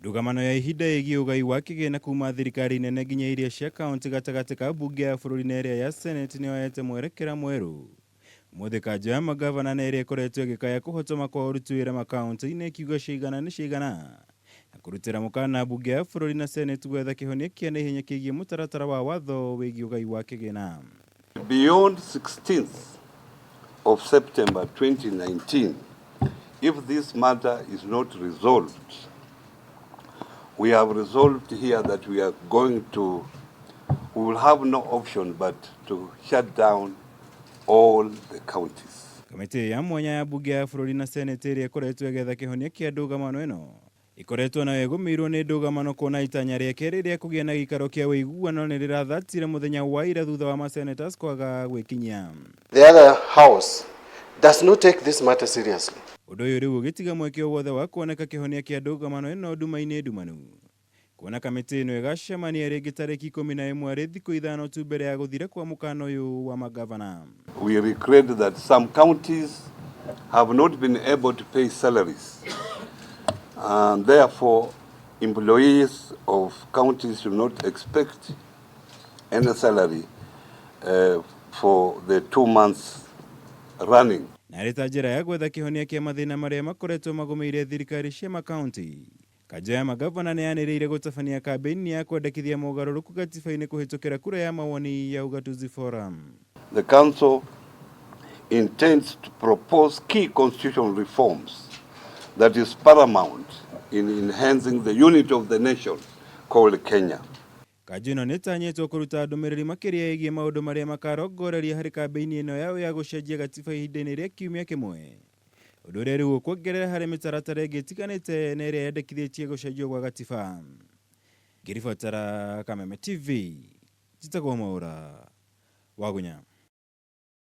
Ndugamano ya ihinda ĩgiĩ ugai wa kigina kuma thirikari nene nginya iria cia kaunti gatagatĩ ka mbunge ya bururi na iria ya seneti nĩyoete mwerekera mwerũ. Mũthĩ Kanju ya mangavana na iria ĩkoretwo ĩgĩkaya kũhotoma kwa uruti wira makaunti-ini ikiuga ciigana nĩ ciigana na kũrutĩra Mukana mbunge ya bururi na seneti gwetha kĩhonia kĩa naihenya kĩgiĩ mutaratara wa watho wĩgiĩ ugai wa kigina. Beyond 16th of September 2019, if this matter is not resolved, we have resolved here that we will have no option but to shut down all the counties. Kamĩtĩ ya mwanya ya mbunge ya bururi na seneti ĩrĩa ĩkoretwo ĩgetha kĩhonia kĩa ndugamano ĩno ĩkoretwo nayo ĩgũmĩirwo nĩ ndugamano kuona itanya rĩa kerĩ rĩa kũgĩa na gĩikaro kĩa ũiguano nĩ rĩrathatire mũthenya wa ira thutha wa masenators kwaga gwĩkinyia. The other house does not take this matter seriously. Ũndũ ũyũ rĩu ũgĩtiga mweke wothe wa kuoneka kĩhonia kĩa ndugamano ĩno nduma-inĩ ndumanu. Kuona kamĩtĩ ĩno ĩgacemania rĩngĩ tariki 11 thikũ ithano tu mbere ya gũthira kwa mũkana ũyũ wa mangavana. We regret that some counties have not been able to pay salaries. And therefore, employees of counties should not expect any salary for the 2 months running. Na rĩta njĩra ya gwetha kĩhonia kĩa mathĩna marĩa makoretwo magũmĩire thirikari cia makaunti. Kanju ya mangavana nĩyanĩrĩire gũtabania kambi-ini ya kwendekithia mogarũrũku gatiba-inĩ kũhĩtũkĩra kura ya mawoni ya ugatuzi forum. The council intends to propose key constitutional reforms that is paramount in enhancing the unity of the nation called Kenya. Kanju ĩno nĩtanyĩtwo kũruta ndũmĩrĩri makĩria ĩgiĩ maũndũ marĩa makarongoreria harĩ kambi-ini ĩno yao ya gũcenjia gatiba ihinda-inĩ rĩa kiumia kĩmwe. Ũndũ ũrĩa rĩu ũkuongerera harĩ mĩtaratara ĩngĩ ĩtiganĩte na ĩrĩa yendekithĩtie gũcenjio gwa gatiba. Ngĩribotera Kameme TV, njĩtagwo Mwaura Wagunya.